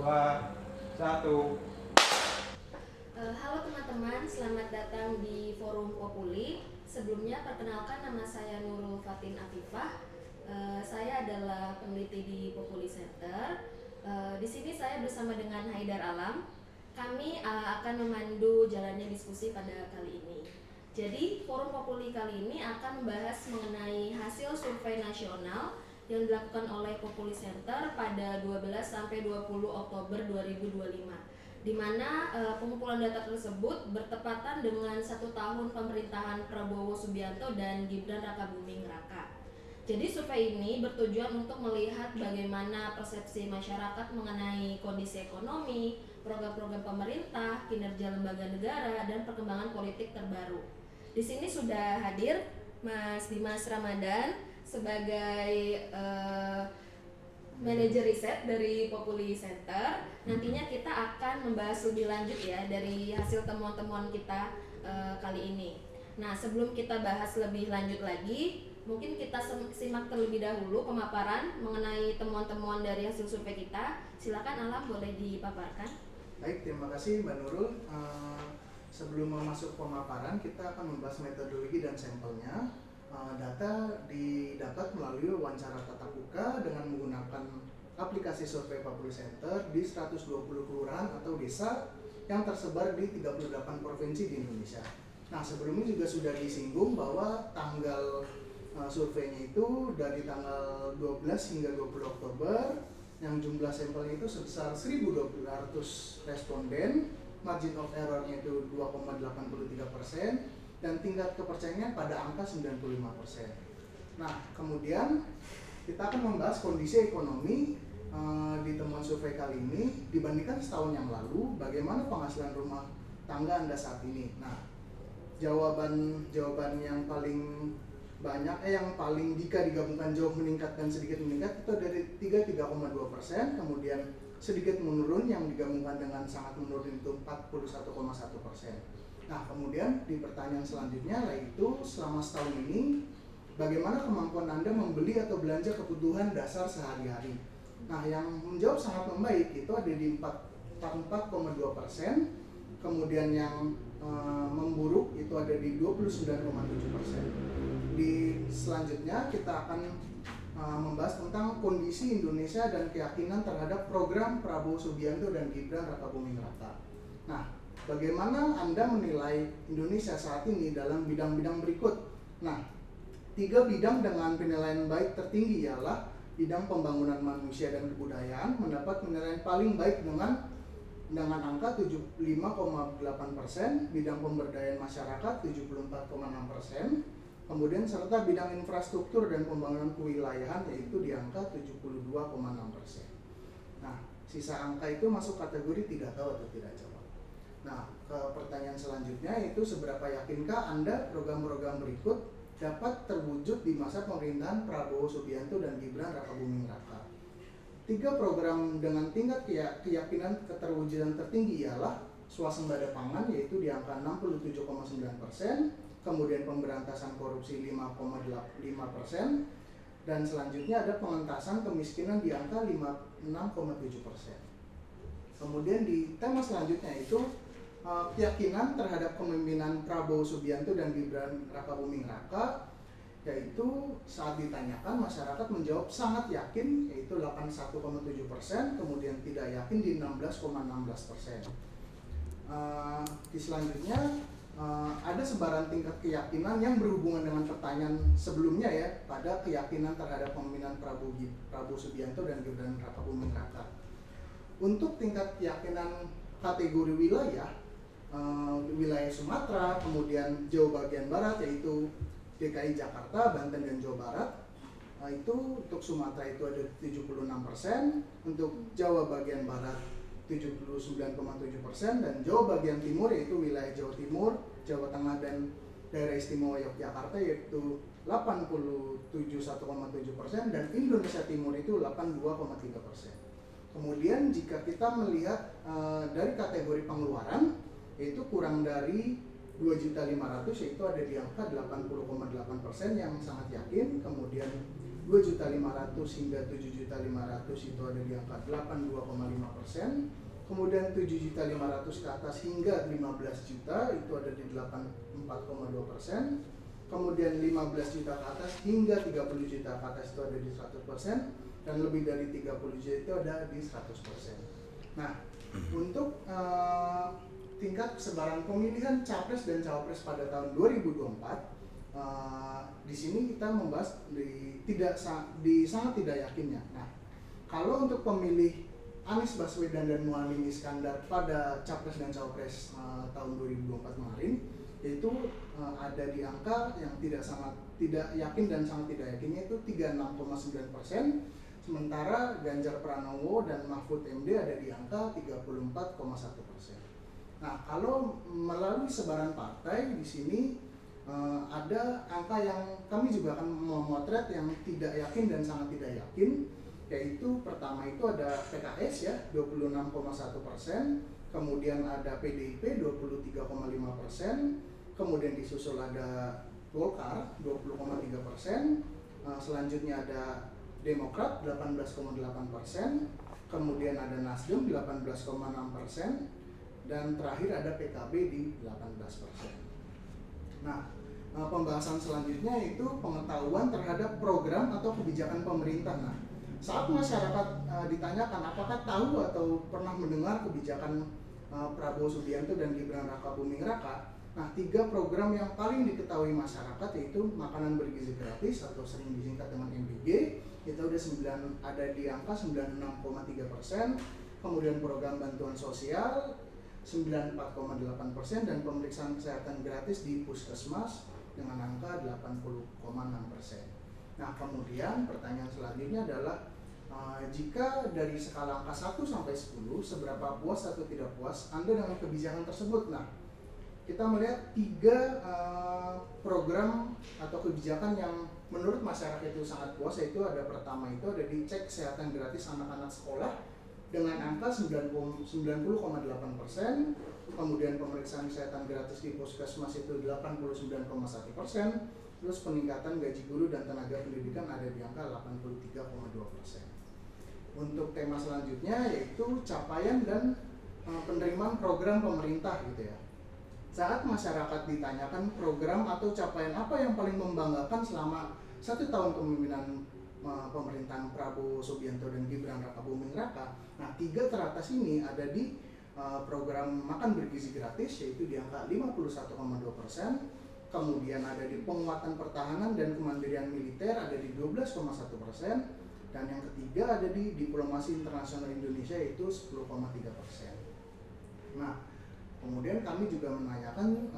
2, 1. Halo teman-teman, selamat datang di Forum Populi. Sebelumnya perkenalkan, nama saya Nurul Fatin Afifah. Saya adalah peneliti di Populi Center. Di sini saya bersama dengan Haidar Alam. Kami akan memandu jalannya diskusi pada kali ini. Jadi Forum Populi kali ini akan membahas mengenai hasil survei nasional yang dilakukan oleh Populi Center pada 12-20 Oktober 2025, di mana pengumpulan data tersebut bertepatan dengan 1 tahun pemerintahan Prabowo Subianto dan Gibran Rakabuming Raka. Jadi survei ini bertujuan untuk melihat bagaimana persepsi masyarakat mengenai kondisi ekonomi, program-program pemerintah, kinerja lembaga negara, dan perkembangan politik terbaru. Di sini sudah hadir Mas Dimas Ramadan sebagai manajer riset dari Populi Center. Nantinya kita akan membahas lebih lanjut ya dari hasil temuan-temuan kita kali ini. Nah, sebelum kita bahas lebih lanjut lagi, mungkin kita simak terlebih dahulu pemaparan mengenai temuan-temuan dari hasil survei kita. Silakan Alam, boleh dipaparkan. Baik, terima kasih Mbak Nurul. Sebelum masuk pemaparan, kita akan membahas metodologi dan sampelnya. Data didapat melalui wawancara tatap muka dengan menggunakan aplikasi survei Populi Center di 120 kelurahan atau desa yang tersebar di 38 provinsi di Indonesia. Nah, sebelumnya juga sudah disinggung bahwa tanggal surveinya itu dari tanggal 12 hingga 20 Oktober, yang jumlah sampelnya itu sebesar 1.200 responden, margin of error-nya itu 2,83%, dan tingkat kepercayaannya pada angka 95%. Nah, kemudian kita akan membahas kondisi ekonomi di temuan survei kali ini dibandingkan setahun yang lalu, bagaimana penghasilan rumah tangga Anda saat ini. Nah, jawaban yang paling banyak, yang paling jika digabungkan jauh meningkat dan sedikit meningkat itu dari 3,2%, kemudian sedikit menurun yang digabungkan dengan sangat menurun itu 41,1%. Nah, kemudian di pertanyaan selanjutnya yaitu selama setahun ini bagaimana kemampuan Anda membeli atau belanja kebutuhan dasar sehari-hari. Nah, yang menjawab sangat membaik itu ada di 44,2%, kemudian yang memburuk itu ada di 29,7%. Di selanjutnya kita akan membahas tentang kondisi Indonesia dan keyakinan terhadap program Prabowo Subianto dan Gibran Rakabuming Raka. Nah, bagaimana Anda menilai Indonesia saat ini dalam bidang-bidang berikut? Nah, 3 bidang dengan penilaian baik tertinggi ialah bidang pembangunan manusia dan kebudayaan mendapat penilaian paling baik dengan angka 75,8%, bidang pemberdayaan masyarakat 74,6%, kemudian serta bidang infrastruktur dan pembangunan kewilayahan yaitu di angka 72,6%. Nah, sisa angka itu masuk kategori tidak tahu atau tidak jawab. Nah, ke pertanyaan selanjutnya yaitu seberapa yakinkah Anda program-program berikut dapat terwujud di masa pemerintahan Prabowo Subianto dan Gibran Rakabuming Raka. 3 program dengan tingkat keyakinan keterwujudan tertinggi ialah swasembada pangan yaitu di angka 67,9%, kemudian pemberantasan korupsi 5,5%, dan selanjutnya ada pengentasan kemiskinan di angka 6,7%. Kemudian di tema selanjutnya itu keyakinan terhadap kepemimpinan Prabowo Subianto dan Gibran Rakabuming Raka, yaitu saat ditanyakan masyarakat menjawab sangat yakin yaitu 81,7%, kemudian tidak yakin di 16,16%. Di selanjutnya ada sebaran tingkat keyakinan yang berhubungan dengan pertanyaan sebelumnya ya, pada keyakinan terhadap kepemimpinan Prabowo Subianto dan Gibran Rakabuming Raka. Untuk tingkat keyakinan kategori wilayah, wilayah Sumatera, kemudian Jawa bagian barat yaitu DKI Jakarta, Banten dan Jawa Barat, itu untuk Sumatera itu ada 76%, untuk Jawa bagian barat 79,7%, dan Jawa bagian timur yaitu wilayah Jawa Timur, Jawa Tengah dan Daerah Istimewa Yogyakarta yaitu 87,7%, dan Indonesia Timur itu 82,3%. Kemudian jika kita melihat dari kategori pengeluaran, yaitu kurang dari 2.500.000 yaitu ada di angka 80,8% yang sangat yakin, kemudian 2.500.000 hingga 7.500.000 itu ada di angka 82,5%. Kemudian 7.500.000 ke atas hingga 15 juta itu ada di 84,2%. Kemudian 15 juta ke atas hingga 30 juta ke atas itu ada di 100%. Dan lebih dari 30 juta itu ada di 100%. Nah, untuk tingkat kesebaran pemilihan capres dan cawapres pada tahun 2024, di sini kita membahas sangat tidak yakinnya. Nah, kalau untuk pemilih Anies Baswedan dan Muhaimin Iskandar pada capres dan cawapres tahun 2024 kemarin, yaitu ada di angka yang tidak yakin dan sangat tidak yakinnya itu 36,9%, sementara Ganjar Pranowo dan Mahfud MD ada di angka 34,1%. Nah, kalau melalui sebaran partai di sini ada angka yang kami juga akan memotret yang tidak yakin dan sangat tidak yakin, yaitu pertama itu ada PKS ya 26,1%, kemudian ada PDIP 23,5%, kemudian disusul ada Golkar 20,3%, selanjutnya ada Demokrat 18,8%, kemudian ada Nasdem 18,6%, dan terakhir ada PKB di 18%. Nah, pembahasan selanjutnya itu pengetahuan terhadap program atau kebijakan pemerintah. Nah, saat masyarakat ditanyakan apakah tahu atau pernah mendengar kebijakan Prabowo Subianto dan Gibran Rakabuming Raka, nah 3 program yang paling diketahui masyarakat yaitu makanan bergizi gratis atau sering disingkat dengan MBG, itu ada di angka 96,3%, kemudian program bantuan sosial 94,8%, dan pemeriksaan kesehatan gratis di puskesmas dengan angka 80,6%. Nah, kemudian pertanyaan selanjutnya adalah jika dari skala angka 1 sampai 10, seberapa puas atau tidak puas Anda dengan kebijakan tersebut? Nah, kita melihat 3 program atau kebijakan yang menurut masyarakat itu sangat puas, yaitu ada pertama itu ada di cek kesehatan gratis anak-anak sekolah dengan angka 90,8%, kemudian pemeriksaan kesehatan gratis di puskesmas itu 89,1%, terus peningkatan gaji guru dan tenaga pendidikan ada di angka 83,2%. Untuk tema selanjutnya yaitu capaian dan penerimaan program pemerintah gitu ya. Saat masyarakat ditanyakan program atau capaian apa yang paling membanggakan selama 1 tahun kepemimpinan pemerintahan Prabowo Subianto dan Gibran Rakabuming Raka, nah 3 teratas ini ada di program makan bergizi gratis yaitu di angka 51,2%, kemudian ada di penguatan pertahanan dan kemandirian militer ada di 12,1%, dan yang ketiga ada di diplomasi internasional Indonesia yaitu 10,3%. Nah, kemudian kami juga menanyakan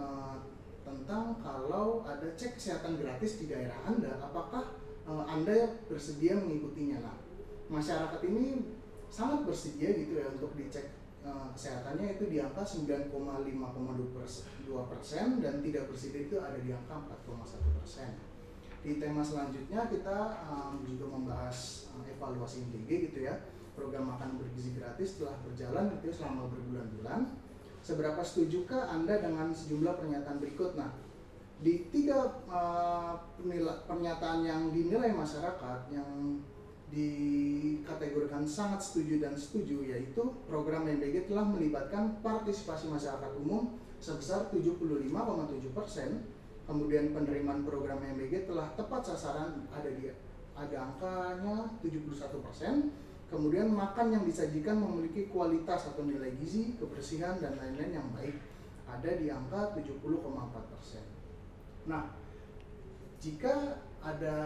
tentang kalau ada cek kesehatan gratis di daerah Anda, apakah Anda bersedia mengikutinya? Nah, masyarakat ini sangat bersedia gitu ya untuk dicek kesehatannya itu di angka 9,5,2% dan tidak bersedia itu ada di angka 4,1%. Di tema selanjutnya kita juga membahas evaluasi MBG gitu ya. Program makan bergizi gratis telah berjalan itu selama berbulan-bulan. Seberapa setujukah Anda dengan sejumlah pernyataan berikut? Nah, di 3 pernyataan yang dinilai masyarakat yang dikategorikan sangat setuju dan setuju, yaitu program MBG telah melibatkan partisipasi masyarakat umum sebesar 75,7%, kemudian penerimaan program MBG telah tepat sasaran ada angkanya 71%, kemudian makan yang disajikan memiliki kualitas atau nilai gizi, kebersihan dan lain-lain yang baik ada di angka 70,4%. Nah, jika ada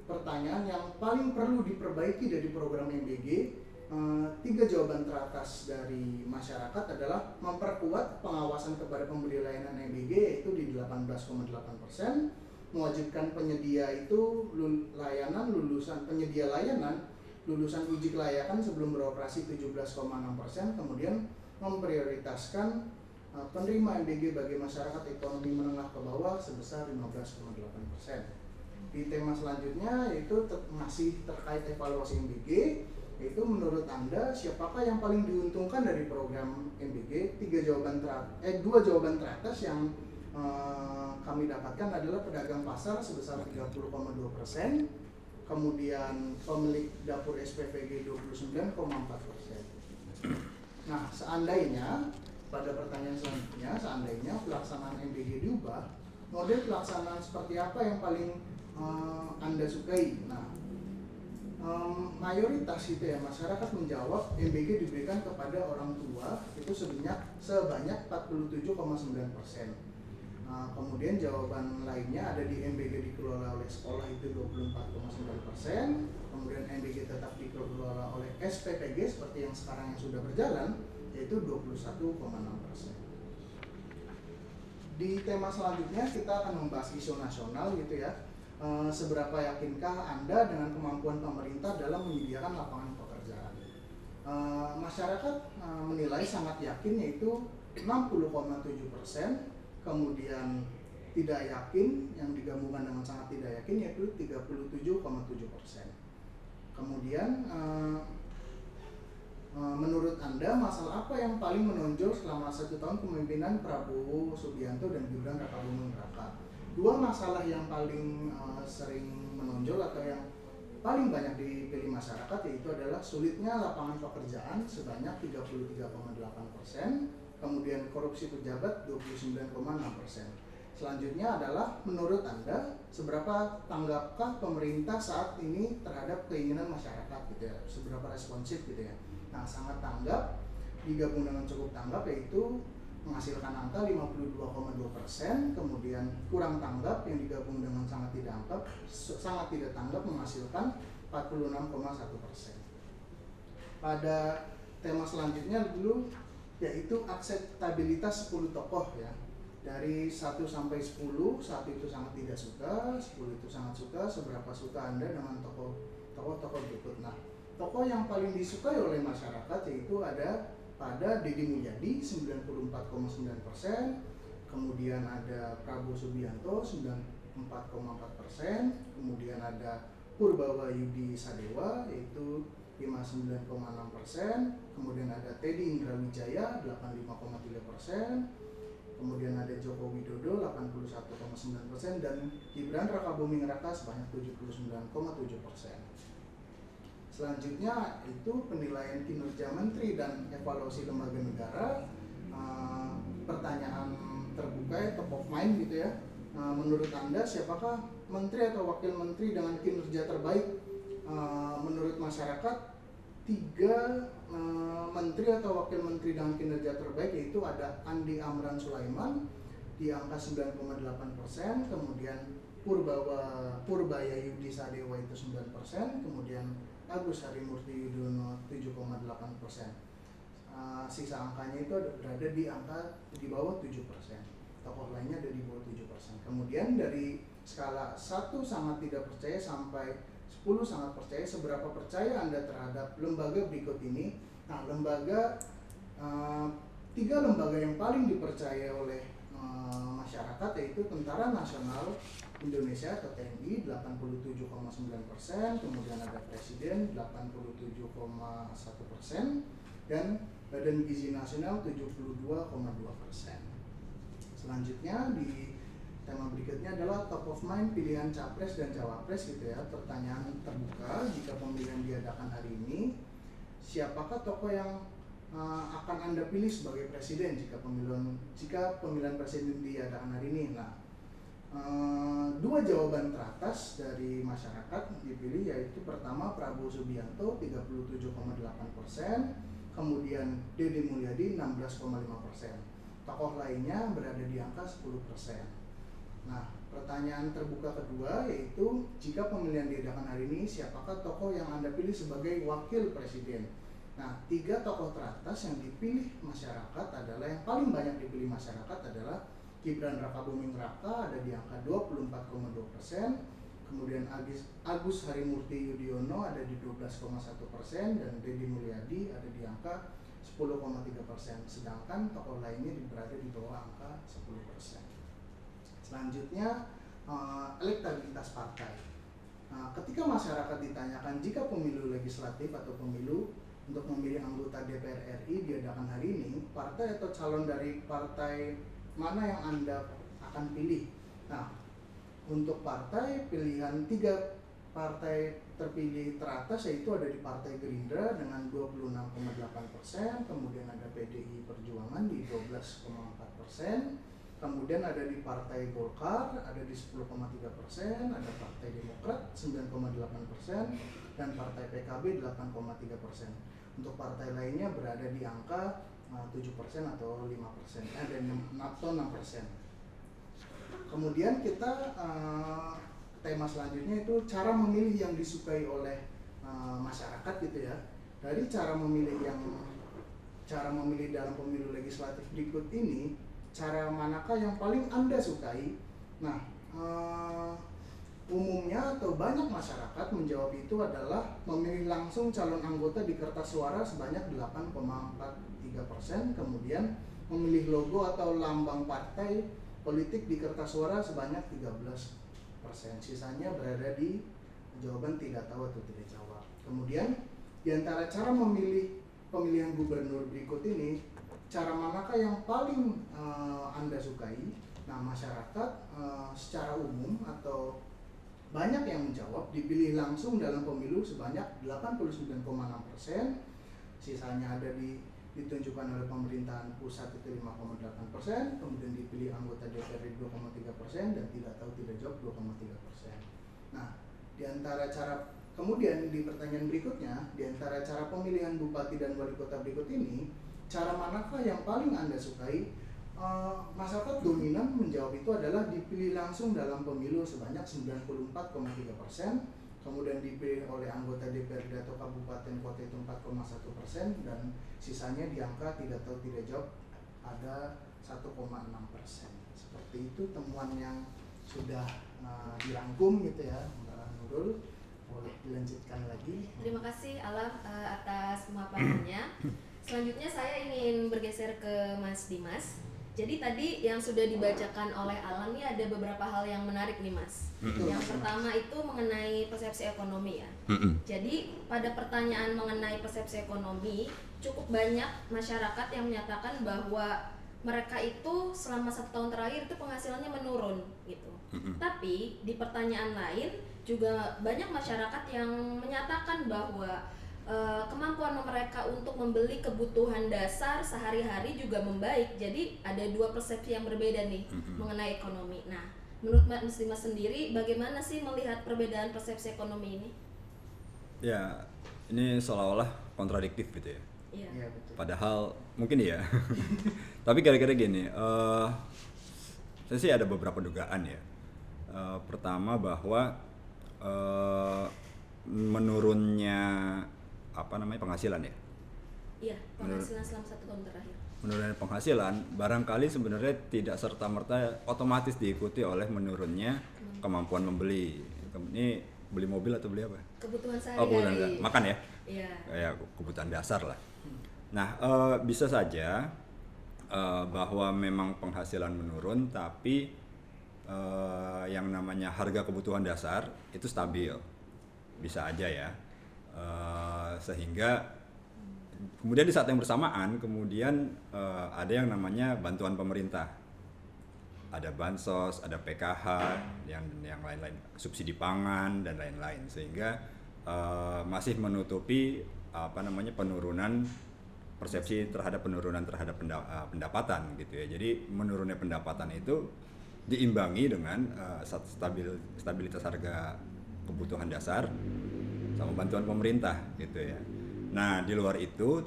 pertanyaan yang paling perlu diperbaiki dari program MBG, 3 jawaban teratas dari masyarakat adalah memperkuat pengawasan kepada pemberi layanan MBG yaitu di 18,8%, mewajibkan penyedia itu penyedia layanan lulusan uji kelayakan sebelum beroperasi 17,6%, kemudian memprioritaskan penerima MBG bagi masyarakat ekonomi menengah ke bawah sebesar 15,8%. Di tema selanjutnya yaitu masih terkait evaluasi MBG, yaitu menurut Anda siapakah yang paling diuntungkan dari program MBG? 2 jawaban teratas yang kami dapatkan adalah pedagang pasar sebesar 30,2%, kemudian pemilik dapur SPVG 29,4%. Nah, seandainya pada pertanyaan selanjutnya, seandainya pelaksanaan MBG diubah, model pelaksanaan seperti apa yang paling Anda sukai? Nah, mayoritas itu ya masyarakat menjawab MBG diberikan kepada orang tua itu sebanyak 47,9%. Kemudian jawaban lainnya ada di MBG dikelola oleh sekolah itu 24,9%. Kemudian MBG tetap dikelola oleh SPPG seperti yang sekarang yang sudah berjalan yaitu 21,6%. Di tema selanjutnya kita akan membahas isu nasional gitu ya. Seberapa yakinkah Anda dengan kemampuan pemerintah dalam menyediakan lapangan pekerjaan? Masyarakat menilai sangat yakin yaitu 60,7%, kemudian tidak yakin yang digabungkan dengan sangat tidak yakin yaitu 37,7%. Kemudian menurut Anda masalah apa yang paling menonjol selama 1 tahun kepemimpinan Prabowo Subianto dan Gibran Rakabuming Raka? Dua masalah yang paling sering menonjol atau yang paling banyak dipilih masyarakat yaitu adalah sulitnya lapangan pekerjaan sebanyak 33,8%, kemudian korupsi pejabat 29,6%. Selanjutnya adalah menurut Anda seberapa tanggapkah pemerintah saat ini terhadap keinginan masyarakat gitu ya, seberapa responsif gitu ya. Nah, sangat tanggap digabung dengan cukup tanggap yaitu menghasilkan angka 52,2%, kemudian kurang tanggap yang digabung dengan sangat tidak tanggap menghasilkan 46,1%. Pada tema selanjutnya dulu yaitu akseptabilitas 10 tokoh ya. Dari 1 sampai 10, 1 itu sangat tidak suka, 10 itu sangat suka, seberapa suka Anda dengan tokoh berikut. Nah, tokoh yang paling disukai oleh masyarakat yaitu ada pada Deddy Mulyadi 94,9%, kemudian ada Prabowo Subianto 94,4%, kemudian ada Purbawayudi Sadewa yaitu 59,6%, kemudian ada Teddy Indrawijaya 85,3%, kemudian ada Joko Widodo 81,9% dan Gibran Rakabuming Raka sebanyak 79,7%. Selanjutnya itu penilaian kinerja menteri dan evaluasi lembaga negara. Pertanyaan terbuka ya, top of mind gitu ya. Menurut Anda siapakah menteri atau wakil menteri dengan kinerja terbaik? Menurut masyarakat 3 menteri atau wakil menteri dengan kinerja terbaik yaitu ada Andi Amran Sulaiman di angka 9,8%, kemudian Purbayayudi Sadewa itu 9%, kemudian Agus Harimurti Yudhoyono 7,8%. Sisa angkanya itu berada di angka di bawah 7%. Tokoh lainnya ada di bawah 7%. Kemudian dari skala 1 sangat tidak percaya sampai 10 sangat percaya, seberapa percaya Anda terhadap lembaga berikut ini? Nah, 3 lembaga yang paling dipercaya oleh masyarakat yaitu Tentara Nasional Indonesia atau TNI 87,9%, kemudian ada Presiden 87,1% dan Badan Gizi Nasional 72,2%. Selanjutnya di tema berikutnya adalah top of mind pilihan capres dan cawapres gitu ya. Pertanyaan terbuka, jika pemilihan diadakan hari ini, siapakah tokoh yang akan Anda pilih sebagai presiden jika pemilihan presiden diadakan hari ini? Nah, 2 jawaban teratas dari masyarakat dipilih yaitu pertama Prabowo Subianto 37,8%, kemudian Deddy Mulyadi 16,5%. Tokoh lainnya berada di angka 10%. Nah, pertanyaan terbuka kedua yaitu jika pemilihan diadakan hari ini, siapakah tokoh yang Anda pilih sebagai wakil presiden? Nah, 3 tokoh teratas yang dipilih masyarakat adalah yang paling banyak dipilih masyarakat adalah Gibran Rakabuming Raka ada di angka 24,2%, kemudian Agus Harimurti Yudhoyono ada di 12,1% dan Deddy Mulyadi ada di angka 10,3%, sedangkan tokoh lainnya berada di bawah angka 10%. Selanjutnya elektabilitas partai. Ketika masyarakat ditanyakan jika pemilu legislatif atau pemilu untuk memilih anggota DPR RI diadakan hari ini, partai atau calon dari partai mana yang Anda akan pilih? Nah, untuk partai pilihan 3 partai terpilih teratas yaitu ada di Partai Gerindra dengan 26,8%, kemudian ada PDI Perjuangan di 12,4%, kemudian ada di Partai Golkar ada di 10,3%, ada Partai Demokrat 9,8%, dan Partai PKB 8,3%. Untuk partai lainnya berada di angka 7% atau 5%, atau 6%. Kemudian kita tema selanjutnya itu cara memilih yang disukai oleh masyarakat gitu ya. Dari cara memilih dalam pemilu legislatif berikut ini, cara manakah yang paling Anda sukai? Nah, umumnya atau banyak masyarakat menjawab itu adalah memilih langsung calon anggota di kertas suara sebanyak 8,43%, kemudian memilih logo atau lambang partai politik di kertas suara sebanyak 13%. Sisanya berada di jawaban tidak tahu atau tidak jawab. Kemudian di antara cara memilih pemilihan gubernur berikut ini, cara manakah yang paling Anda sukai? Nah, masyarakat secara umum atau banyak yang menjawab dipilih langsung dalam pemilu sebanyak 89,6%, sisanya ada ditunjukkan oleh pemerintahan pusat itu 5,8%, kemudian dipilih anggota DPR 2,3%, dan tidak tahu tidak jawab 2,3%. Nah, kemudian di pertanyaan berikutnya, di antara cara pemilihan bupati dan wali kota berikut ini, cara manakah yang paling Anda sukai? Masyarakat dominan menjawab itu adalah dipilih langsung dalam pemilu sebanyak 94,3%, kemudian dipilih oleh anggota DPRD atau kabupaten kota itu 4,1%, dan sisanya di angka tidak tahu tidak jawab ada 1,6%. Seperti itu temuan yang sudah dirangkum gitu ya, Mbak Nurul. Boleh dilanjutkan lagi. Terima kasih Alam atas pemaparannya. Selanjutnya saya ingin bergeser ke Mas Dimas. Jadi tadi yang sudah dibacakan oleh Alam ini ada beberapa hal yang menarik nih Mas. Yang pertama itu mengenai persepsi ekonomi ya. Jadi pada pertanyaan mengenai persepsi ekonomi, cukup banyak masyarakat yang menyatakan bahwa mereka itu selama 1 tahun terakhir itu penghasilannya menurun gitu. Tapi di pertanyaan lain juga banyak masyarakat yang menyatakan bahwa kemampuan mereka untuk membeli kebutuhan dasar sehari-hari juga membaik. Jadi ada 2 persepsi yang berbeda nih mengenai ekonomi. Nah, menurut Mas Dimas sendiri bagaimana sih melihat perbedaan persepsi ekonomi ini? Ya, ini seolah-olah kontradiktif gitu ya. Iya, betul. Padahal mungkin ya. Tapi kira-kira gini, saya sih ada beberapa dugaan ya. Pertama bahwa menurunnya penghasilan ya. Iya, penghasilan selama 1 tahun terakhir. Menurunnya penghasilan barangkali sebenarnya tidak serta-merta otomatis diikuti oleh menurunnya kemampuan membeli. Ini beli mobil atau beli apa? Kebutuhan Kebutuhan sehari-hari. makan ya? Iya. Kayak kebutuhan dasar lah. Nah, bisa saja bahwa memang penghasilan menurun, tapi yang namanya harga kebutuhan dasar itu stabil. Bisa aja ya. Sehingga kemudian di saat yang bersamaan kemudian ada yang namanya bantuan pemerintah, ada bansos, ada PKH, yang lain-lain, subsidi pangan dan lain-lain, sehingga masih menutupi penurunan persepsi terhadap pendapatan gitu ya. Jadi menurunnya pendapatan itu diimbangi dengan stabilitas harga kebutuhan dasar sama bantuan pemerintah gitu ya. Nah, di luar itu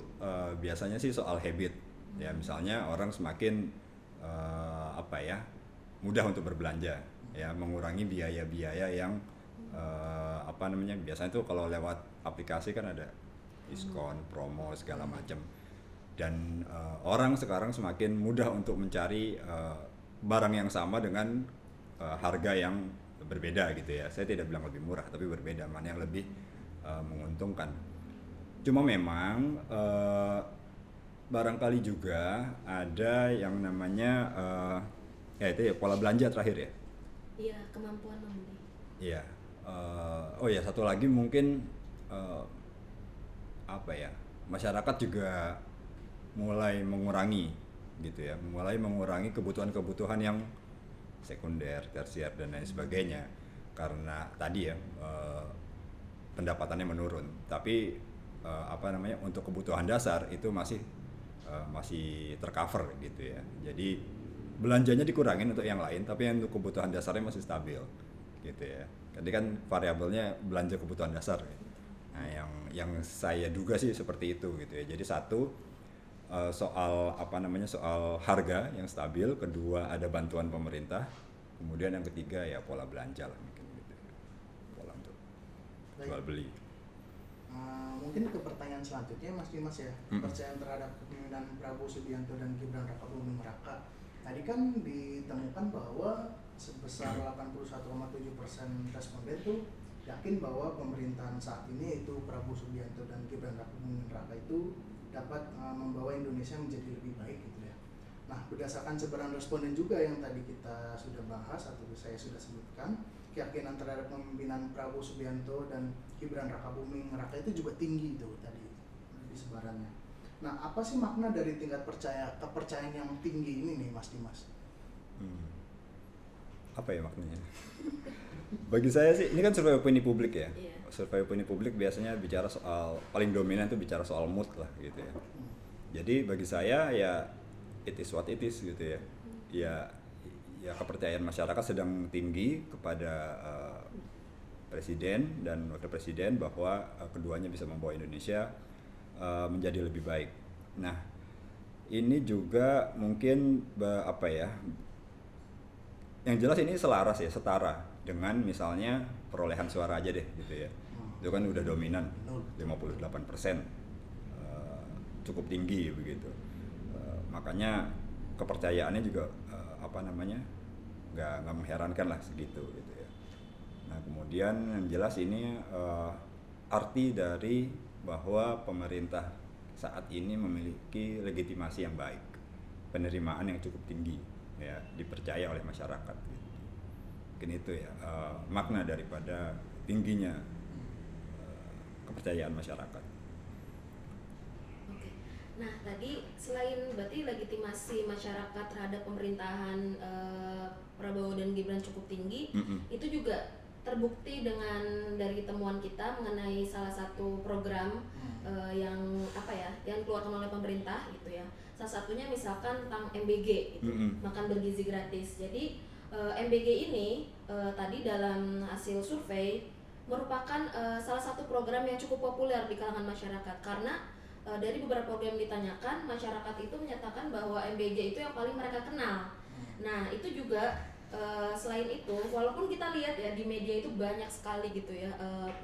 biasanya sih soal habit ya, misalnya orang semakin mudah untuk berbelanja ya, mengurangi biaya-biaya yang biasanya tuh kalau lewat aplikasi kan ada diskon, promo segala macam, dan orang sekarang semakin mudah untuk mencari barang yang sama dengan harga yang berbeda gitu ya. Saya tidak bilang lebih murah, tapi berbeda, mana yang lebih menguntungkan. Cuma memang barangkali juga ada yang namanya itu ya pola belanja terakhir ya. Iya, kemampuan membeli. Iya. Satu lagi mungkin masyarakat juga mulai mengurangi gitu ya, mulai mengurangi kebutuhan-kebutuhan yang sekunder, tersier dan lain sebagainya, karena tadi ya pendapatannya menurun, tapi untuk kebutuhan dasar itu masih tercover gitu ya. Jadi belanjanya dikurangin untuk yang lain, tapi yang untuk kebutuhan dasarnya masih stabil gitu ya. Jadi kan variabelnya belanja kebutuhan dasar. Nah, yang saya duga sih seperti itu gitu ya. Jadi satu, soal harga yang stabil, kedua ada bantuan pemerintah, kemudian yang ketiga ya pola belanja lah mungkin gitu. Pola untuk jual beli. Mungkin ke pertanyaan selanjutnya Mas Dimas ya, kepercayaan terhadap kepemimpinan Prabowo Subianto dan Gibran Rakabuming Raka. Tadi kan ditemukan bahwa sebesar 81,7% responden tuh yakin bahwa pemerintahan saat ini itu Prabowo Subianto dan Gibran Rakabuming Raka itu dapat membawa Indonesia menjadi lebih baik gitu ya. Nah, berdasarkan sebaran responden juga yang tadi kita sudah bahas atau saya sudah sebutkan, keyakinan terhadap kepemimpinan Prabowo Subianto dan Gibran Rakabuming Raka itu juga tinggi itu tadi di sebarannya. Nah, apa sih makna dari tingkat kepercayaan yang tinggi ini nih Mas Dimas? Apa ya maknanya? Bagi saya sih, ini kan survei opini publik ya. Iya. Survei opini publik biasanya bicara soal, paling dominan itu bicara soal mood lah gitu ya. Jadi bagi saya ya it is what it is gitu ya. Ya kepercayaan masyarakat sedang tinggi kepada presiden dan wakil presiden bahwa keduanya bisa membawa Indonesia menjadi lebih baik. Nah, ini juga mungkin yang jelas ini selaras ya, setara dengan misalnya perolehan suara aja deh gitu ya. Itu kan udah dominan 58%, cukup tinggi begitu. Makanya kepercayaannya juga nggak mengherankan lah segitu gitu ya. Nah, kemudian yang jelas ini arti dari bahwa pemerintah saat ini memiliki legitimasi yang baik, penerimaan yang cukup tinggi ya, dipercaya oleh masyarakat gitu. Mungkin itu ya makna daripada tingginya kepercayaan masyarakat. Oke. Nah, tadi selain berarti legitimasi masyarakat terhadap pemerintahan Prabowo dan Gibran cukup tinggi, itu juga terbukti dengan dari temuan kita mengenai salah satu program yang dikeluarkan oleh pemerintah gitu ya. Salah satunya misalkan tentang MBG gitu, makan bergizi gratis. Jadi MBG ini tadi dalam hasil survei merupakan salah satu program yang cukup populer di kalangan masyarakat karena dari beberapa program ditanyakan, masyarakat itu menyatakan bahwa MBG itu yang paling mereka kenal. Nah, itu juga selain itu, walaupun kita lihat ya di media itu banyak sekali gitu ya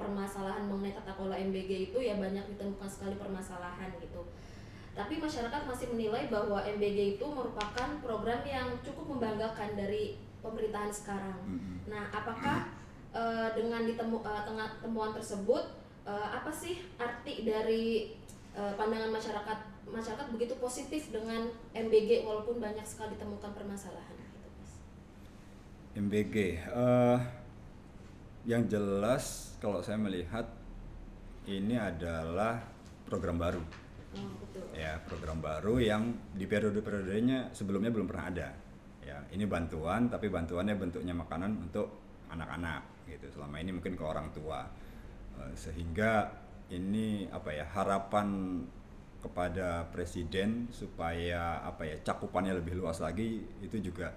permasalahan mengenai tata kelola MBG itu ya banyak ditemukan sekali permasalahan gitu. Tapi masyarakat masih menilai bahwa MBG itu merupakan program yang cukup membanggakan dari pemerintahan sekarang. Nah, apakah dengan temuan tersebut apa sih arti dari pandangan masyarakat begitu positif dengan MBG walaupun banyak sekali ditemukan permasalahan gitu, Mas? MBG yang jelas kalau saya melihat ini adalah program baru. Betul. Ya, program baru yang di periode-periodenya sebelumnya belum pernah ada. Ya, ini bantuan tapi bantuannya bentuknya makanan untuk anak-anak gitu. Selama ini mungkin ke orang tua. Sehingga ini harapan kepada presiden supaya cakupannya lebih luas lagi itu juga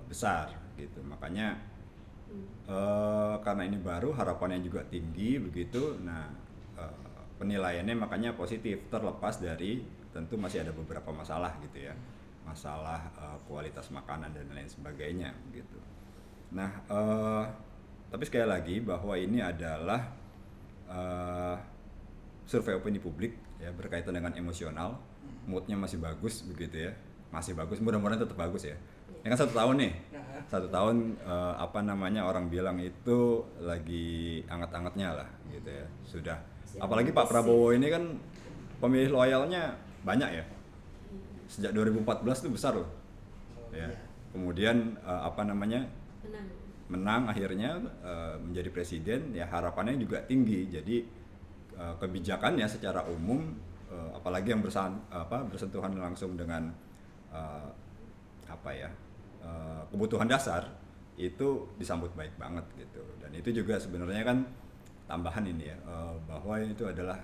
besar gitu. Makanya karena ini baru, harapannya juga tinggi begitu. Nah, penilaiannya makanya positif, terlepas dari tentu masih ada beberapa masalah gitu ya, masalah kualitas makanan dan lain sebagainya gitu. Nah, tapi sekali lagi bahwa ini adalah survei opini publik ya, berkaitan dengan emosional, moodnya masih bagus begitu ya, masih bagus, mudah-mudahan tetap bagus ya. Ini kan 1 tahun nih, 1 tahun orang bilang itu lagi anget-angetnya lah gitu ya, sudah. Apalagi Pak Prabowo ini kan pemilih loyalnya banyak ya, sejak 2014 itu besar loh ya. Kemudian menang akhirnya menjadi presiden ya, harapannya juga tinggi. Jadi kebijakannya secara umum apalagi yang bersentuhan langsung dengan kebutuhan dasar itu disambut baik banget gitu. Dan itu juga sebenarnya kan tambahan ini ya, bahwa itu adalah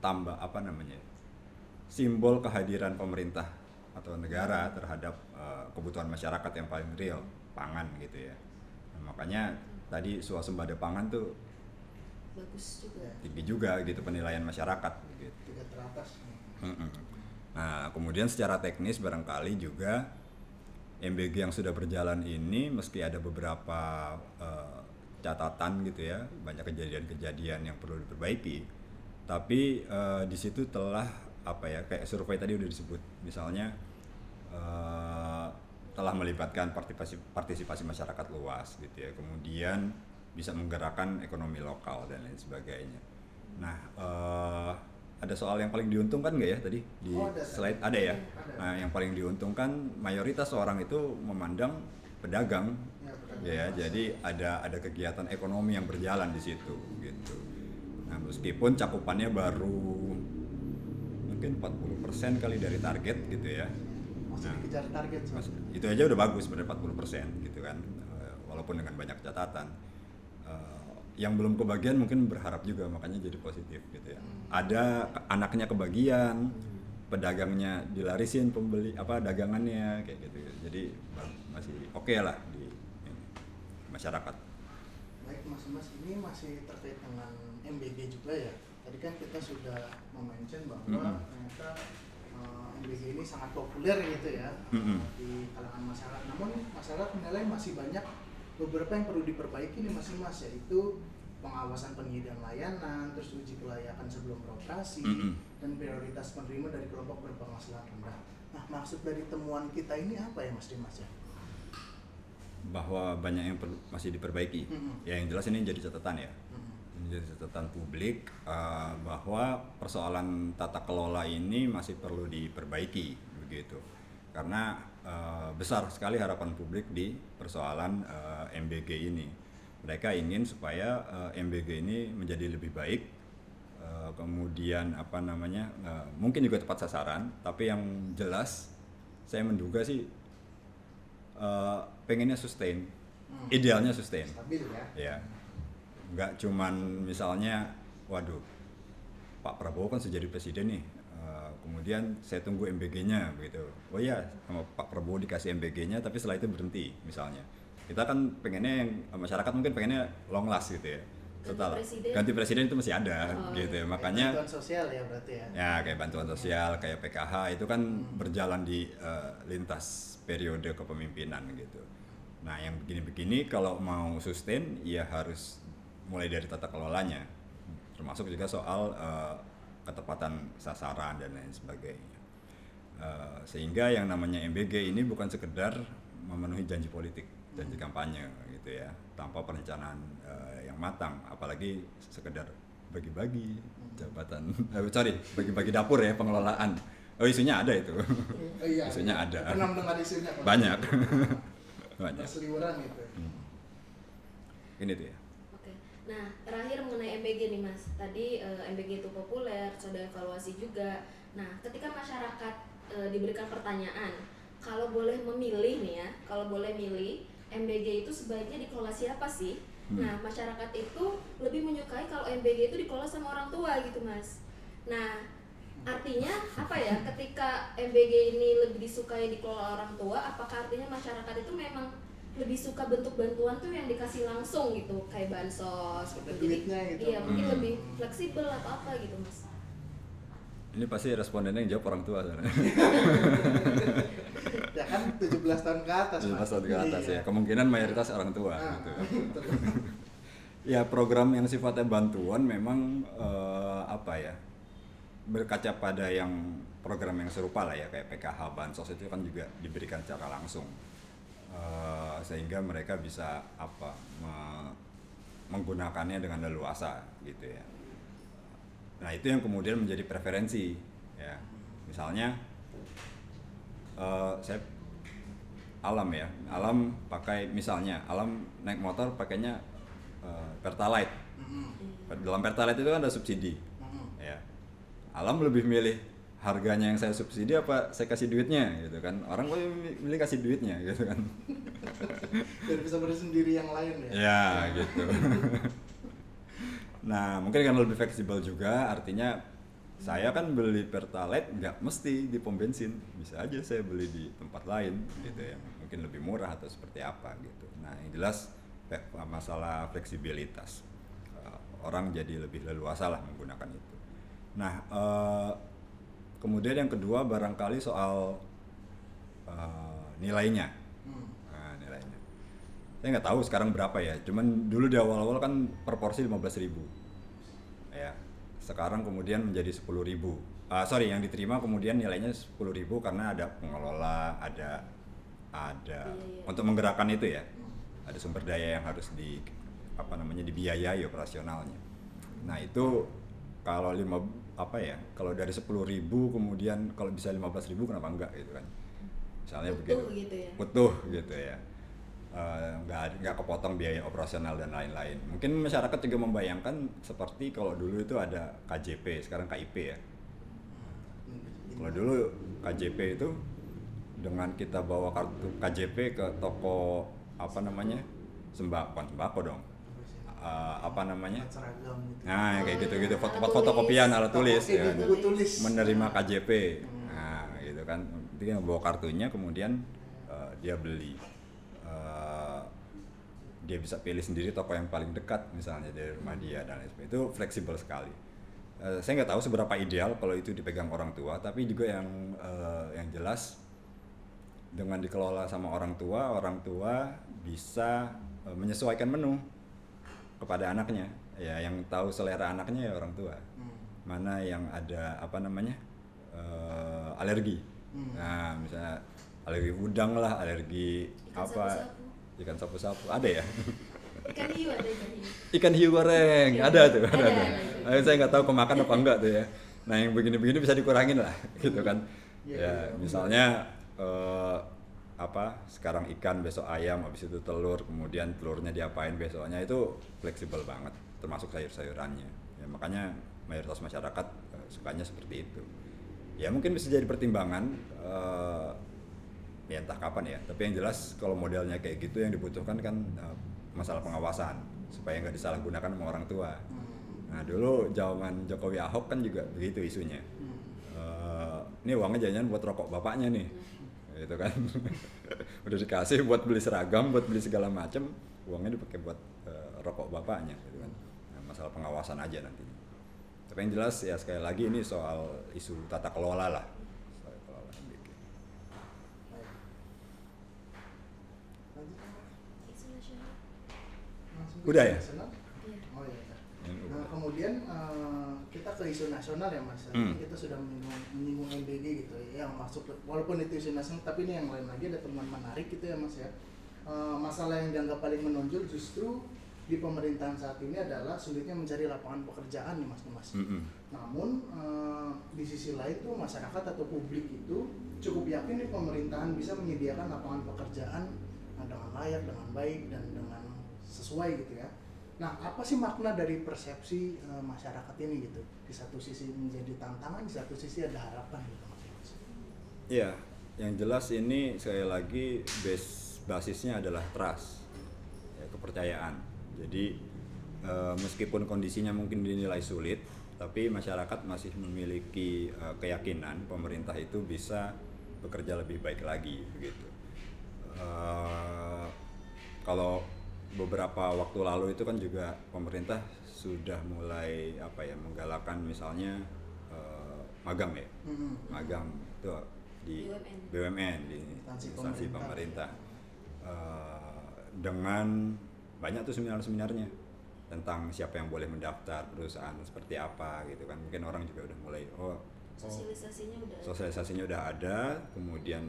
tambah apa namanya, simbol kehadiran pemerintah atau negara terhadap kebutuhan masyarakat yang paling real, pangan gitu ya. Nah, makanya tadi swasembada pangan tuh Bagus juga. tinggi juga gitu penilaian masyarakat gitu. Tiga teratas. Nah, kemudian secara teknis barangkali juga MBG yang sudah berjalan ini meski ada beberapa catatan gitu ya, banyak kejadian-kejadian yang perlu diperbaiki, tapi di situ telah apa ya, kayak survei tadi udah disebut, misalnya telah melibatkan partisipasi masyarakat luas gitu ya, kemudian bisa menggerakkan ekonomi lokal dan lain sebagainya. Nah, ada soal yang paling diuntungkan nggak ya tadi di slide? Ada ya. Nah, yang paling diuntungkan mayoritas orang itu memandang pedagang, ya. Jadi ada kegiatan ekonomi yang berjalan di situ, gitu. Nah, meskipun cakupannya baru mungkin 40% kali dari target, gitu ya. Masih dikejar target. Itu aja udah bagus, sebenarnya 40%, gitu kan. Walaupun dengan banyak catatan. Yang belum kebagian mungkin berharap juga, makanya jadi positif gitu ya. Ada anaknya kebagian, pedagangnya dilarisin pembeli dagangannya kayak gitu. Jadi masih oke lah di masyarakat. Baik Mas, ini masih terkait dengan MBG juga ya. Tadi kan kita sudah mention bahwa ternyata MBG ini sangat populer gitu ya di kalangan masyarakat. Namun masyarakat menilai masih banyak beberapa yang perlu diperbaiki nih Mas, yaitu pengawasan penyediaan layanan, terus uji kelayakan sebelum beroperasi, dan prioritas penerima dari kelompok berpenghasilan rendah. Nah, maksud dari temuan kita ini apa ya Mas Dimas ya? Bahwa banyak yang masih diperbaiki. Ya, yang jelas ini jadi catatan ya. Ini jadi catatan publik bahwa persoalan tata kelola ini masih perlu diperbaiki begitu. Karena besar sekali harapan publik di persoalan MBG ini. Mereka ingin supaya MBG ini menjadi lebih baik, kemudian mungkin juga tepat sasaran, tapi yang jelas saya menduga sih pengennya sustain, idealnya sustain. Stabil ya. Ya, nggak cuman misalnya, waduh, Pak Prabowo kan sudah jadi presiden nih. Kemudian saya tunggu MBG-nya begitu. Oh iya, sama Pak Prabowo dikasih MBG-nya, tapi setelah itu berhenti misalnya. Kita kan pengennya masyarakat mungkin pengennya long last gitu ya. Setelah ganti presiden itu masih ada gitu ya. Makanya bantuan sosial ya berarti ya. Ya, kayak bantuan sosial, kayak PKH itu kan berjalan di lintas periode kepemimpinan gitu. Nah, yang begini-begini kalau mau sustain ya harus mulai dari tata kelolanya. Termasuk juga soal ketepatan sasaran dan lain sebagainya. Sehingga yang namanya MBG ini bukan sekedar memenuhi janji politik, janji kampanye gitu ya, tanpa perencanaan yang matang, apalagi sekedar bagi-bagi jabatan, bagi-bagi dapur ya, pengelolaan. Oh, isunya ada itu. Iya, isunya ada. Pernah mendengar isunya? Banyak. Banyak. Berseliweran gitu. Ini tuh ya. Nah, terakhir mengenai MBG nih Mas, tadi MBG itu populer, sudah evaluasi juga. Nah, ketika masyarakat diberikan pertanyaan, kalau boleh memilih nih ya, kalau boleh milih, MBG itu sebaiknya dikelola siapa sih? Nah, masyarakat itu lebih menyukai kalau MBG itu dikelola sama orang tua gitu Mas. Nah, artinya apa ya, ketika MBG ini lebih disukai dikelola orang tua, apakah artinya masyarakat itu memang lebih suka bentuk bantuan tuh yang dikasih langsung gitu, kayak bansos gitu. Duitnya gitu. Iya, mungkin lebih fleksibel atau apa gitu Mas. Ini pasti respondennya yang jawab orang tua sana. Ya kan 17 tahun ke atas. 17 tahun ke atas ya. Kemungkinan mayoritas orang tua gitu. Betul. Ya, program yang sifatnya bantuan memang berkaca pada yang program yang serupa lah ya, kayak PKH, bansos itu kan juga diberikan secara langsung. Sehingga mereka bisa menggunakannya dengan leluasa gitu ya. Nah, itu yang kemudian menjadi preferensi ya. Misalnya saya Alam naik motor pakainya Pertalite. Dalam Pertalite itu kan ada subsidi ya. Alam lebih milih harganya yang saya subsidi apa saya kasih duitnya gitu kan. Orang milih kasih duitnya gitu kan. Biar bisa bersendiri yang lain ya. Ya gitu. Nah, mungkin karena lebih fleksibel juga, artinya saya kan beli Pertalite nggak mesti di pom bensin, bisa aja saya beli di tempat lain gitu ya, mungkin lebih murah atau seperti apa gitu. Nah, yang jelas masalah fleksibilitas. Orang jadi lebih leluasa lah menggunakan itu. Nah, kemudian yang kedua barangkali soal nilainya. Nah, nilainya. Saya nggak tahu sekarang berapa ya. Cuman dulu di awal-awal kan per porsi 15.000. Ya. Sekarang kemudian menjadi 10.000. Yang diterima kemudian nilainya 10.000 karena ada pengelola, ada untuk menggerakkan itu ya. Ada sumber daya yang harus dibiayai operasionalnya. Nah, itu kalau kalau dari 10.000 kemudian kalau bisa 15.000 kenapa enggak gitu kan. Misalnya begitu. Gitu ya. Utuh gitu ya. Nggak kepotong biaya operasional dan lain-lain. Mungkin masyarakat juga membayangkan seperti kalau dulu itu ada KJP, sekarang KIP ya. Kalau dulu KJP itu dengan kita bawa kartu KJP ke toko sembako dong. Seragam gitu. Nah, kayak gitu-gitu, fotokopian alat tulis ya. Buku tulis. Menerima KJP. Nah, gitu kan. Dia bawa kartunya kemudian dia beli. Dia bisa pilih sendiri toko yang paling dekat misalnya dari rumah dia dan lain sebagainya. Itu fleksibel sekali. Saya nggak tahu seberapa ideal kalau itu dipegang orang tua, tapi juga yang jelas dengan dikelola sama orang tua bisa menyesuaikan menu kepada anaknya. Ya, yang tahu selera anaknya ya orang tua. Mana yang ada alergi. Nah, misalnya alergi udang lah, alergi ikan sapu-sapu ada ya. Ikan hiu ada ikan hiu. Ikan hiu goreng ada tuh. Ada. Saya nggak tahu kemakan apa enggak tuh ya. Nah, yang begini-begini bisa dikurangin lah gitu kan. Ya, misalnya sekarang ikan, besok ayam, habis itu telur, kemudian telurnya diapain besoknya, itu fleksibel banget, termasuk sayur-sayurannya. Ya, makanya mayoritas masyarakat sukanya seperti itu. Ya mungkin bisa jadi pertimbangan ya entah kapan ya, tapi yang jelas kalau modelnya kayak gitu yang dibutuhkan kan masalah pengawasan supaya nggak disalahgunakan sama orang tua. Nah, dulu zaman Jokowi Ahok kan juga begitu isunya. Ini uangnya jangan buat rokok bapaknya nih, gitu kan. Udah dikasih buat beli seragam, buat beli segala macam, uangnya dipakai buat rokok bapaknya, gitu kan. Nah, masalah pengawasan aja nantinya. Tapi yang jelas ya sekali lagi ini soal isu tata kelola lah. Udah ya? Oh iya. Nah, kemudian kita ke isu nasional ya Mas. Kita sudah menyinggung MBG gitu ya, yang masuk walaupun itu isu nasional, tapi ini yang lain lagi ada teman menarik gitu ya Mas ya. Masalah yang dianggap paling menonjol justru di pemerintahan saat ini adalah sulitnya mencari lapangan pekerjaan nih Mas. Namun di sisi lain tuh masyarakat atau publik itu cukup yakin nih pemerintahan bisa menyediakan lapangan pekerjaan dengan layak, dengan baik dan dengan sesuai gitu ya. Nah, apa sih makna dari persepsi masyarakat ini gitu? Di satu sisi menjadi tantangan, di satu sisi ada harapan gitu Mas. Iya, yang jelas ini sekali lagi basisnya adalah trust, ya, kepercayaan. Jadi meskipun kondisinya mungkin dinilai sulit, tapi masyarakat masih memiliki keyakinan pemerintah itu bisa bekerja lebih baik lagi begitu. Kalau beberapa waktu lalu itu kan juga pemerintah sudah mulai menggalakkan misalnya magang ya, magang itu di BUMN di instansi pemerintah. Dengan banyak tuh seminar-seminarnya tentang siapa yang boleh mendaftar, perusahaan seperti apa gitu kan. Mungkin orang juga udah mulai sosialisasinya udah ada, kemudian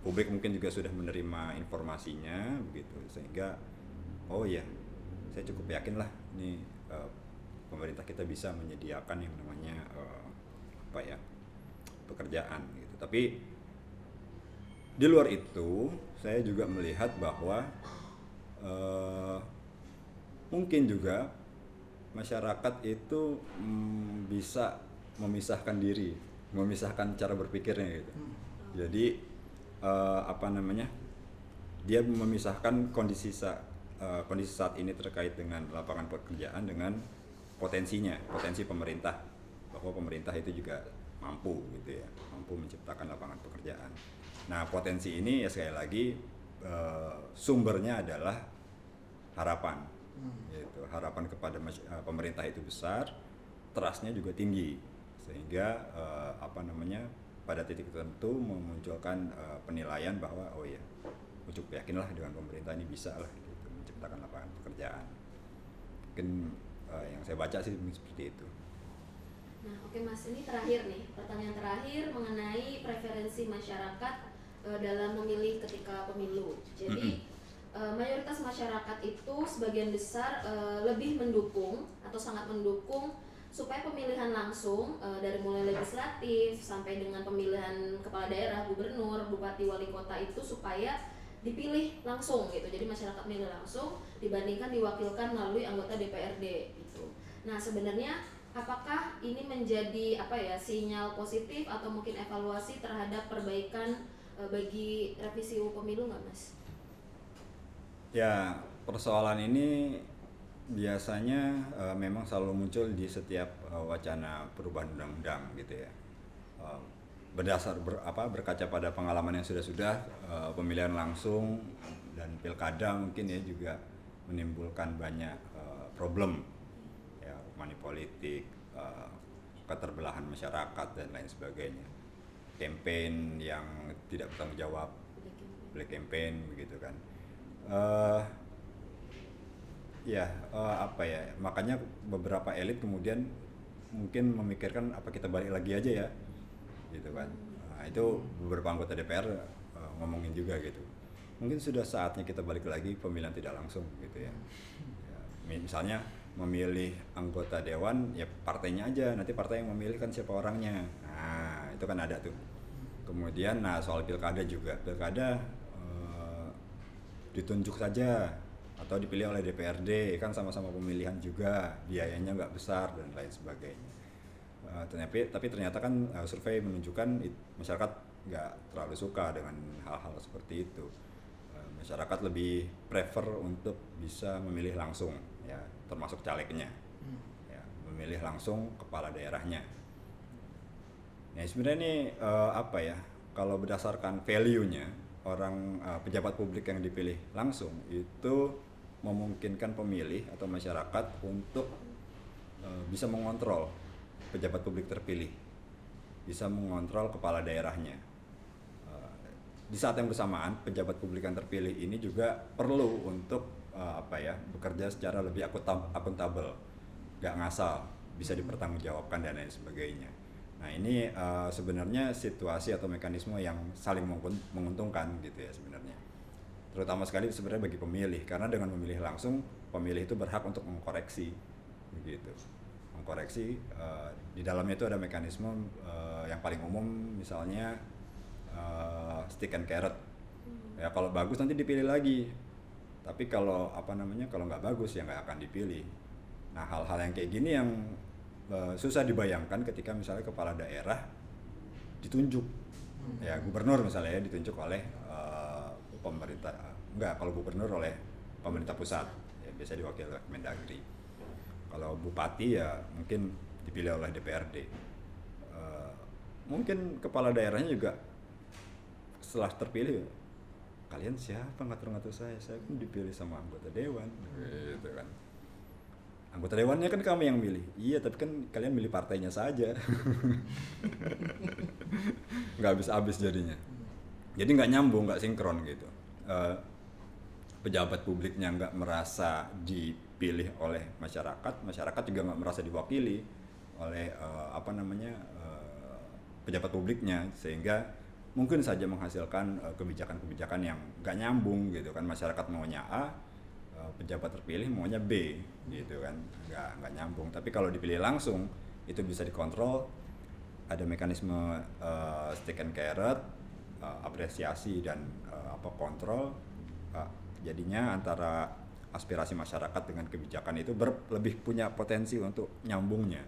publik mungkin juga sudah menerima informasinya begitu, sehingga saya cukup yakin lah ini pemerintah kita bisa menyediakan yang namanya pekerjaan gitu. Tapi di luar itu saya juga melihat bahwa mungkin juga masyarakat itu bisa memisahkan diri, memisahkan cara berpikirnya gitu. Jadi dia memisahkan kondisi saat ini terkait dengan lapangan pekerjaan dengan potensi pemerintah, bahwa pemerintah itu juga mampu gitu ya, mampu menciptakan lapangan pekerjaan. Nah, potensi ini ya sekali lagi sumbernya adalah harapan, gitu. Harapan kepada pemerintah itu besar, trustnya juga tinggi, sehingga pada titik tertentu memunculkan penilaian bahwa oh ya, cukup yakinlah dengan pemerintah ini bisa lah gitu, menciptakan lapangan pekerjaan. Mungkin yang saya baca sih seperti itu. Nah, oke Mas, ini terakhir nih, pertanyaan terakhir mengenai preferensi masyarakat dalam memilih ketika pemilu. Jadi mayoritas masyarakat itu sebagian besar lebih mendukung atau sangat mendukung supaya pemilihan langsung dari mulai legislatif sampai dengan pemilihan kepala daerah, gubernur, bupati, wali kota itu supaya dipilih langsung gitu. Jadi masyarakat milih langsung dibandingkan diwakilkan melalui anggota DPRD gitu. Nah, sebenarnya apakah ini menjadi sinyal positif atau mungkin evaluasi terhadap perbaikan bagi revisi UU Pemilu nggak, Mas? Ya, persoalan ini biasanya memang selalu muncul di setiap wacana perubahan undang-undang gitu ya. Berkaca pada pengalaman yang sudah pemilihan langsung dan pilkada mungkin ya juga menimbulkan banyak problem ya, money politik, keterbelahan masyarakat dan lain sebagainya, campaign yang tidak bertanggung jawab, black campaign begitu kan. Makanya beberapa elit kemudian mungkin memikirkan apa kita balik lagi aja ya gitu kan. Nah, itu beberapa anggota DPR ngomongin juga gitu, mungkin sudah saatnya kita balik lagi pemilihan tidak langsung gitu ya. Misalnya memilih anggota dewan ya partainya aja, nanti partai yang memilih kan siapa orangnya. Nah, itu kan ada tuh. Kemudian soal pilkada juga, ditunjuk saja atau dipilih oleh DPRD, kan sama-sama pemilihan juga, biayanya nggak besar dan lain sebagainya. Tapi ternyata kan survei menunjukkan masyarakat nggak terlalu suka dengan hal-hal seperti itu. Masyarakat lebih prefer untuk bisa memilih langsung ya, termasuk calegnya ya, memilih langsung kepala daerahnya. Nah, sebenarnya ini kalau berdasarkan value-nya, orang pejabat publik yang dipilih langsung itu memungkinkan pemilih atau masyarakat untuk bisa mengontrol pejabat publik terpilih, bisa mengontrol kepala daerahnya. Di saat yang bersamaan, pejabat publik yang terpilih ini juga perlu untuk bekerja secara lebih akuntabel, gak ngasal, bisa dipertanggungjawabkan dan lain sebagainya. Nah, ini sebenarnya situasi atau mekanisme yang saling menguntungkan gitu ya sebenarnya. Terutama sekali sebenarnya bagi pemilih, karena dengan memilih langsung, pemilih itu berhak untuk mengkoreksi begitu. Mengkoreksi di dalamnya itu ada mekanisme yang paling umum, misalnya stick and carrot. Ya, kalau bagus nanti dipilih lagi. Tapi kalau kalau nggak bagus ya nggak akan dipilih. Nah, hal-hal yang kayak gini yang susah dibayangkan ketika misalnya kepala daerah ditunjuk, ya gubernur misalnya ya ditunjuk oleh pemerintah, kalau gubernur oleh pemerintah pusat, ya biasa diwakili oleh Mendagri. Kalau bupati ya mungkin dipilih oleh DPRD. Mungkin kepala daerahnya juga setelah terpilih, kalian siapa ngatur-ngatur saya kan dipilih sama anggota dewan, gitu kan. Anggota dewannya kan kami yang milih. Iya, tapi kan kalian milih partainya saja. Nggak habis-habis jadinya. Jadi nggak nyambung, nggak sinkron gitu. Pejabat publiknya nggak merasa dipilih oleh masyarakat juga nggak merasa diwakili oleh pejabat publiknya, sehingga mungkin saja menghasilkan kebijakan-kebijakan yang nggak nyambung gitu kan. Masyarakat maunya A, pejabat terpilih maunya B gitu kan, nggak nyambung. Tapi kalau dipilih langsung itu bisa dikontrol, ada mekanisme stick and carrot, apresiasi dan kontrol. Jadinya antara aspirasi masyarakat dengan kebijakan itu lebih punya potensi untuk nyambungnya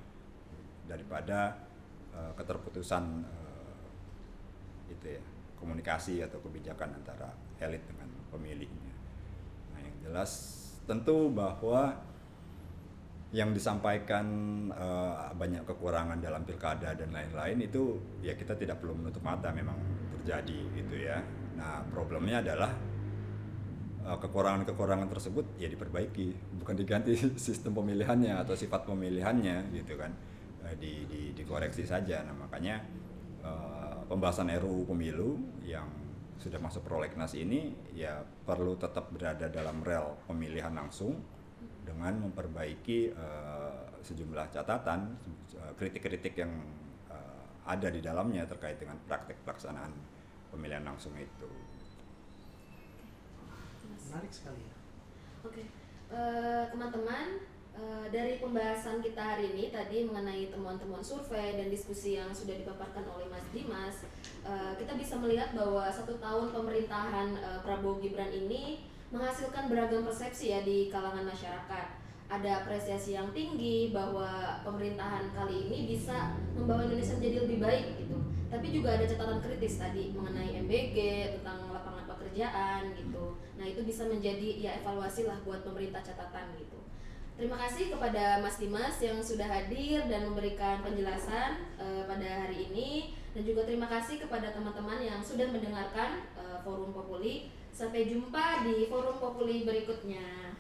daripada keterputusan itu ya, komunikasi atau kebijakan antara elit dengan pemilihnya. Nah, yang jelas tentu bahwa yang disampaikan banyak kekurangan dalam pilkada dan lain-lain itu ya kita tidak perlu menutup mata, memang terjadi gitu ya. Nah problemnya adalah kekurangan-kekurangan tersebut ya diperbaiki, bukan diganti sistem pemilihannya atau sifat pemilihannya gitu kan. Dikoreksi saja. Nah makanya pembahasan RUU pemilu yang sudah masuk prolegnas ini ya perlu tetap berada dalam rel pemilihan langsung dengan memperbaiki sejumlah catatan, kritik-kritik yang ada di dalamnya terkait dengan praktek pelaksanaan pemilihan langsung itu. Menarik sekali ya. Oke, teman-teman, dari pembahasan kita hari ini tadi mengenai temuan-temuan survei dan diskusi yang sudah dipaparkan oleh Mas Dimas, kita bisa melihat bahwa 1 tahun pemerintahan Prabowo Gibran ini menghasilkan beragam persepsi ya di kalangan masyarakat. Ada apresiasi yang tinggi bahwa pemerintahan kali ini bisa membawa Indonesia menjadi lebih baik gitu. Tapi juga ada catatan kritis tadi mengenai MBG, tentang lapangan pekerjaan gitu. Nah itu bisa menjadi ya evaluasi lah buat pemerintah catatan gitu. Terima kasih kepada Mas Dimas yang sudah hadir dan memberikan penjelasan pada hari ini, dan juga terima kasih kepada teman-teman yang sudah mendengarkan Forum Populi. Sampai jumpa di Forum Populi berikutnya.